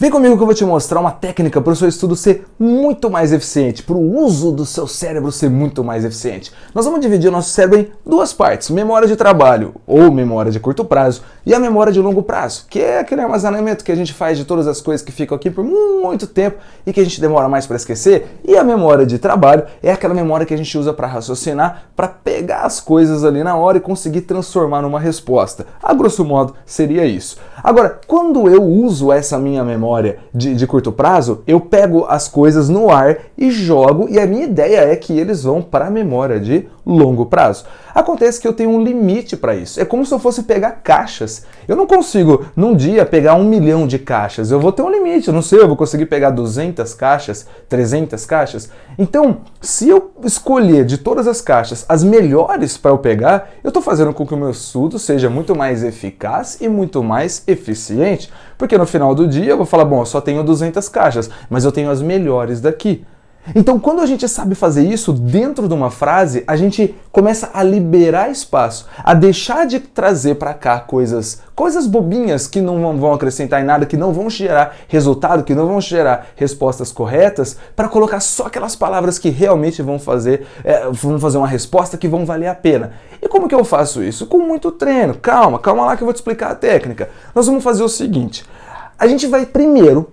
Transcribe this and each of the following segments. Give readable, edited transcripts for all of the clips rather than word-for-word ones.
Vem comigo que eu vou te mostrar uma técnica para o seu estudo ser muito mais eficiente, para o uso do seu cérebro ser muito mais eficiente. Nós vamos dividir o nosso cérebro em duas partes, memória de trabalho ou memória de curto prazo e a memória de longo prazo, que é aquele armazenamento que a gente faz de todas as coisas que ficam aqui por muito tempo e que a gente demora mais para esquecer. E a memória de trabalho é aquela memória que a gente usa para raciocinar, para pegar as coisas ali na hora e conseguir transformar numa resposta. A grosso modo seria isso. Agora, quando eu uso essa minha memória de curto prazo, eu pego as coisas no ar e jogo, e a minha ideia é que eles vão para a memória de longo prazo. Acontece que eu tenho um limite para isso. É como se eu fosse pegar caixas. Eu não consigo, num dia, pegar 1 milhão de caixas. Eu vou ter um limite, eu não sei, eu vou conseguir pegar 200 caixas, 300 caixas. Então, se eu escolher de todas as caixas as melhores para eu pegar, eu estou fazendo com que o meu estudo seja muito mais eficaz e muito mais eficiente. Porque no final do dia eu vou falar, bom, eu só tenho 200 caixas, mas eu tenho as melhores daqui. Então, quando a gente sabe fazer isso dentro de uma frase, a gente começa a liberar espaço, a deixar de trazer para cá coisas bobinhas que não vão acrescentar em nada, que não vão gerar resultado, que não vão gerar respostas corretas, para colocar só aquelas palavras que realmente vão fazer uma resposta que vão valer a pena. E como que eu faço isso? Com muito treino. Calma lá que eu vou te explicar a técnica. Nós vamos fazer o seguinte, a gente vai primeiro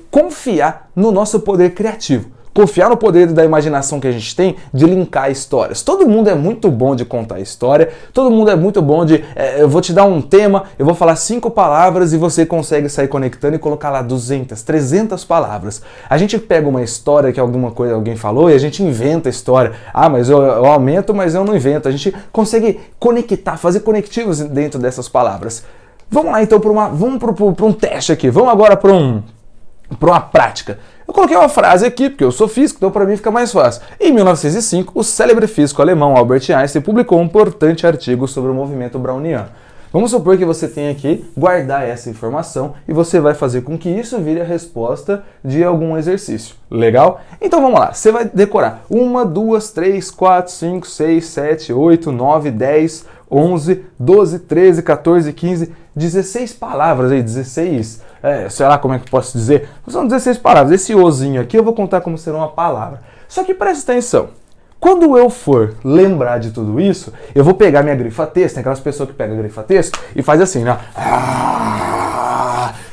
confiar no nosso poder criativo. Confiar no poder da imaginação que a gente tem de linkar histórias. Todo mundo é muito bom de contar história, todo mundo é muito bom de... eu vou te dar um tema, eu vou falar 5 palavras e você consegue sair conectando e colocar lá 200, 300 palavras. A gente pega uma história que alguém falou e a gente inventa a história. Ah, mas eu aumento, mas eu não invento. A gente consegue conectar, fazer conectivos dentro dessas palavras. Vamos lá então para um teste aqui. Vamos agora para uma prática. Eu coloquei uma frase aqui, porque eu sou físico, então para mim fica mais fácil. Em 1905, o célebre físico alemão Albert Einstein publicou um importante artigo sobre o movimento browniano. Vamos supor que você tenha que guardar essa informação e você vai fazer com que isso vire a resposta de algum exercício. Legal? Então vamos lá, você vai decorar 1, 2, 3, 4, 5, 6, 7, 8, 9, 10, 11, 12, 13, 14, 15, 16 palavras aí, 16, sei lá como é que eu posso dizer, são 16 palavras. Esse ozinho aqui eu vou contar como ser uma palavra. Só que presta atenção, quando eu for lembrar de tudo isso, eu vou pegar minha grifa-texto, tem aquelas pessoas que pegam a grifa-texto e faz assim, né?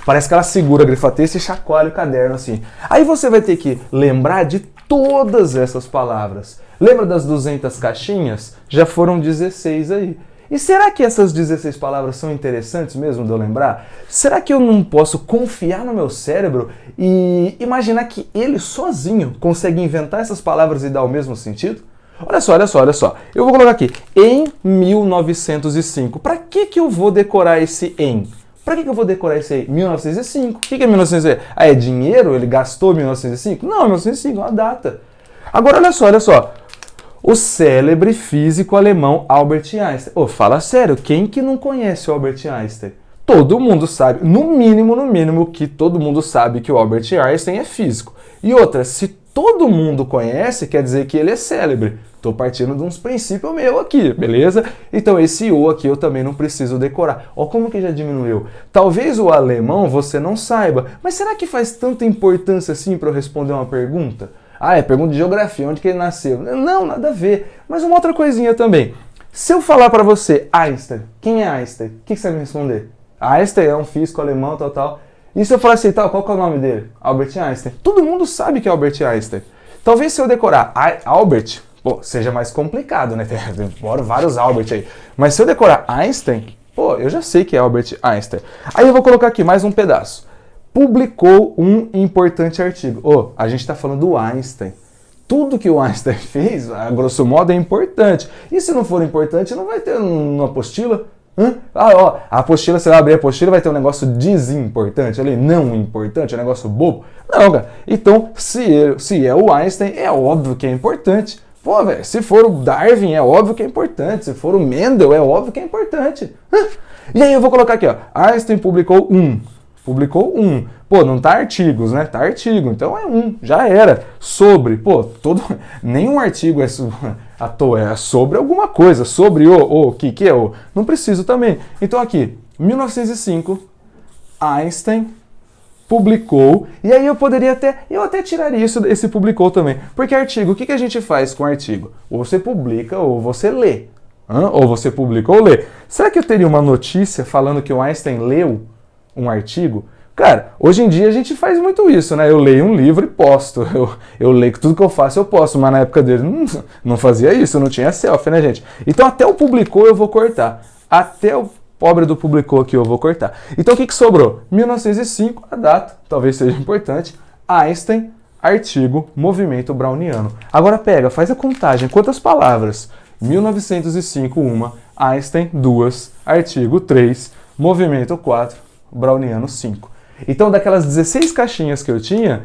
Parece que ela segura a grifa-texto e chacoalha o caderno assim. Aí você vai ter que lembrar de todas essas palavras. Lembra das 200 caixinhas? Já foram 16 aí. E será que essas 16 palavras são interessantes mesmo de eu lembrar? Será que eu não posso confiar no meu cérebro e imaginar que ele sozinho consegue inventar essas palavras e dar o mesmo sentido? Olha só. Eu vou colocar aqui, em 1905. Para que eu vou decorar esse em? Para que eu vou decorar esse aí? 1905. O que é 1905? Ah, é dinheiro? Ele gastou 1905? Não, 1905 é uma data. Agora, olha só. O célebre físico alemão Albert Einstein. Fala sério, quem que não conhece o Albert Einstein? Todo mundo sabe, no mínimo que todo mundo sabe que o Albert Einstein é físico. E outra, se todo mundo conhece, quer dizer que ele é célebre. Estou partindo de uns princípios meus aqui, beleza? Então esse O aqui eu também não preciso decorar. Ó como que já diminuiu. Talvez o alemão você não saiba, mas será que faz tanta importância assim para eu responder uma pergunta? Ah, é pergunta de geografia, onde que ele nasceu? Não, nada a ver. Mas uma outra coisinha também. Se eu falar para você, Einstein, quem é Einstein? O que você vai me responder? Einstein é um físico alemão, tal. E se eu falar assim, qual que é o nome dele? Albert Einstein. Todo mundo sabe que é Albert Einstein. Talvez se eu decorar Albert, seja mais complicado, né? Tem vários Albert aí. Mas se eu decorar Einstein, eu já sei que é Albert Einstein. Aí eu vou colocar aqui mais um pedaço. Publicou um importante artigo. A gente está falando do Einstein. Tudo que o Einstein fez, a grosso modo, é importante. E se não for importante, não vai ter uma apostila? A apostila, você vai abrir a apostila, vai ter um negócio desimportante ali, não importante, um negócio bobo. Não, cara. Então, se é o Einstein, é óbvio que é importante. Se for o Darwin, é óbvio que é importante. Se for o Mendel, é óbvio que é importante. E aí eu vou colocar aqui, Einstein publicou um. Não tá artigos, né? Tá artigo, então é já era. Sobre, nenhum artigo é à toa, é sobre alguma coisa, sobre o que é o. Não preciso também. Então aqui, 1905, Einstein publicou, e aí eu até tiraria esse publicou também. Porque artigo, o que a gente faz com artigo? Ou você publica ou você lê. Ou você publica ou lê. Será que eu teria uma notícia falando que o Einstein leu um artigo? Cara, hoje em dia a gente faz muito isso, né? Eu leio um livro e posto. Eu leio tudo que eu faço, eu posto. Mas na época dele não fazia isso, não tinha selfie, né, gente? Então até o publicou eu vou cortar. Até o pobre do publicou aqui eu vou cortar. Então o que sobrou? 1905, a data, talvez seja importante. Einstein, artigo, movimento browniano. Agora pega, faz a contagem. Quantas palavras? 1905, 1, Einstein, 2, artigo 3, movimento 4, browniano 5. Então, daquelas 16 caixinhas que eu tinha,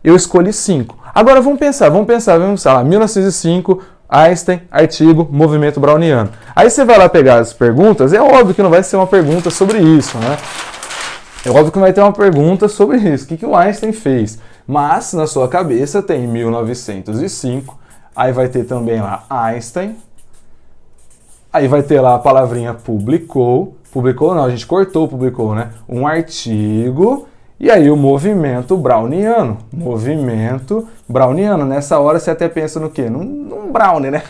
eu escolhi 5. Agora vamos pensar lá, 1905, Einstein, artigo, movimento browniano. Aí você vai lá pegar as perguntas, é óbvio que não vai ser uma pergunta sobre isso, né? É óbvio que não vai ter uma pergunta sobre isso, o que o Einstein fez. Mas, na sua cabeça, tem 1905, aí vai ter também lá Einstein, aí vai ter lá a palavrinha publicou não, a gente cortou o publicou, né? Um artigo, e aí o movimento browniano. Nessa hora você até pensa no quê? Num brownie, né?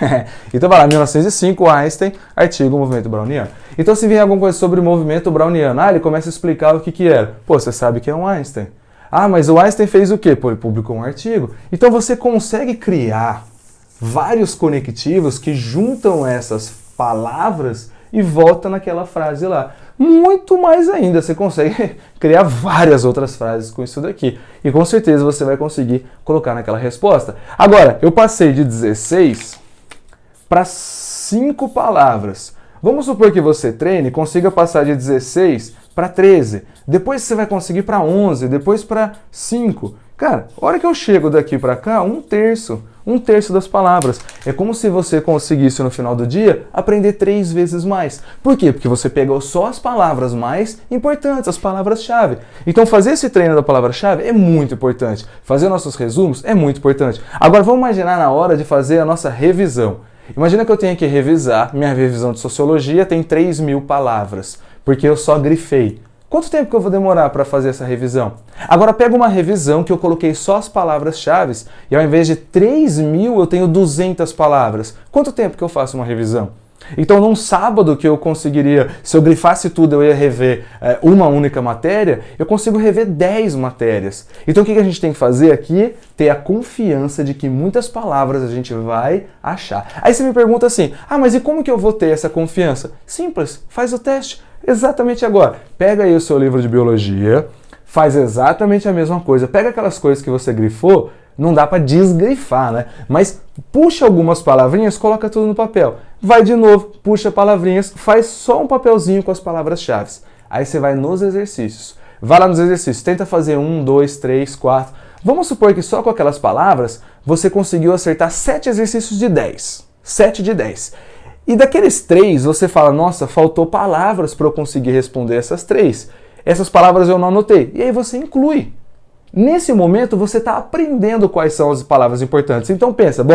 Então vai lá, 1905, Einstein, artigo, movimento browniano. Então se vier alguma coisa sobre movimento browniano, ele começa a explicar o que era. Pô, você sabe que é um Einstein. Ah, mas o Einstein fez o quê? Pô, ele publicou um artigo. Então você consegue criar vários conectivos que juntam essas palavras e volta naquela frase lá. Muito mais ainda, você consegue criar várias outras frases com isso daqui. E com certeza você vai conseguir colocar naquela resposta. Agora, eu passei de 16 para 5 palavras. Vamos supor que você treine e consiga passar de 16 para 13. Depois você vai conseguir para 11, depois para 5. Cara, a hora que eu chego daqui para cá, um terço das palavras. É como se você conseguisse no final do dia aprender 3 vezes mais. Por quê? Porque você pegou só as palavras mais importantes, as palavras-chave. Então fazer esse treino da palavra-chave é muito importante. Fazer nossos resumos é muito importante. Agora vamos imaginar na hora de fazer a nossa revisão. Imagina que eu tenho que revisar, minha revisão de sociologia tem 3.000 palavras, porque eu só grifei. Quanto tempo que eu vou demorar para fazer essa revisão? Agora pega uma revisão que eu coloquei só as palavras-chave e ao invés de 3.000 eu tenho 200 palavras. Quanto tempo que eu faço uma revisão? Então num sábado que eu conseguiria, se eu grifasse tudo eu ia rever uma única matéria, eu consigo rever 10 matérias. Então o que a gente tem que fazer aqui? Ter a confiança de que muitas palavras a gente vai achar. Aí você me pergunta assim, mas e como que eu vou ter essa confiança? Simples, faz o teste. Exatamente agora. Pega aí o seu livro de biologia, faz exatamente a mesma coisa. Pega aquelas coisas que você grifou, não dá para desgrifar, né? Mas puxa algumas palavrinhas, coloca tudo no papel. Vai de novo, puxa palavrinhas, faz só um papelzinho com as palavras-chave. Aí você vai nos exercícios. Vai lá nos exercícios, tenta fazer 1, 2, 3, 4. Vamos supor que só com aquelas palavras você conseguiu acertar 7 exercícios de 10. 7 de 10. E daqueles 3, você fala, nossa, faltou palavras para eu conseguir responder essas 3. Essas palavras eu não anotei. E aí você inclui. Nesse momento, você está aprendendo quais são as palavras importantes. Então pensa,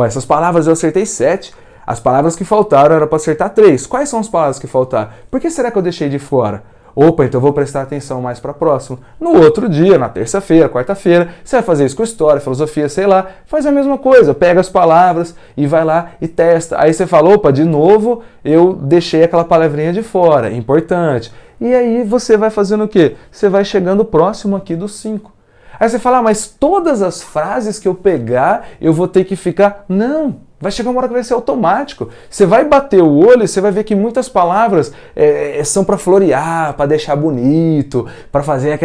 essas palavras eu acertei 7. As palavras que faltaram era para acertar 3. Quais são as palavras que faltaram? Por que será que eu deixei de fora? Opa, então eu vou prestar atenção mais para próximo. No outro dia, na terça-feira, quarta-feira, você vai fazer isso com história, filosofia, sei lá, faz a mesma coisa, pega as palavras e vai lá e testa. Aí você fala, opa, de novo eu deixei aquela palavrinha de fora, importante. E aí você vai fazendo o quê? Você vai chegando próximo aqui dos 5. Aí você fala, mas todas as frases que eu pegar, eu vou ter que ficar... Não! Vai chegar uma hora que vai ser automático. Você vai bater o olho e você vai ver que muitas palavras são para florear, para deixar bonito, para fazer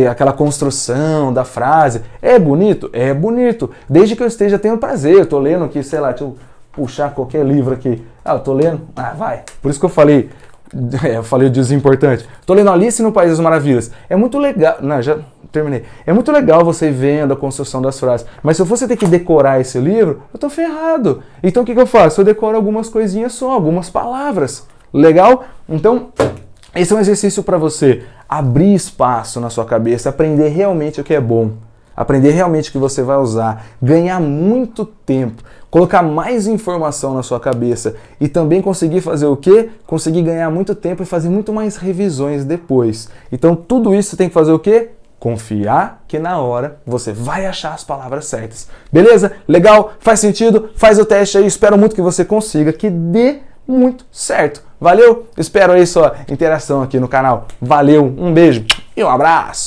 aquela construção da frase. É bonito? É bonito. Desde que eu esteja tendo prazer. Eu estou lendo aqui, sei lá, deixa eu puxar qualquer livro aqui. Eu estou lendo? Vai. Por isso que eu falei o desimportante. Estou lendo Alice no País das Maravilhas. É muito legal... Não, já terminei. É muito legal você vendo a construção das frases. Mas se eu fosse ter que decorar esse livro, eu tô ferrado. Então o que eu faço? Eu decoro algumas coisinhas só, algumas palavras. Legal? Então, esse é um exercício para você abrir espaço na sua cabeça, aprender realmente o que é bom. Aprender realmente o que você vai usar, ganhar muito tempo, colocar mais informação na sua cabeça e também conseguir fazer o quê? Conseguir ganhar muito tempo e fazer muito mais revisões depois. Então tudo isso tem que fazer o quê? Confiar que na hora você vai achar as palavras certas. Beleza? Legal? Faz sentido? Faz o teste aí. Espero muito que você consiga, que dê muito certo. Valeu? Espero aí sua interação aqui no canal. Valeu, um beijo e um abraço!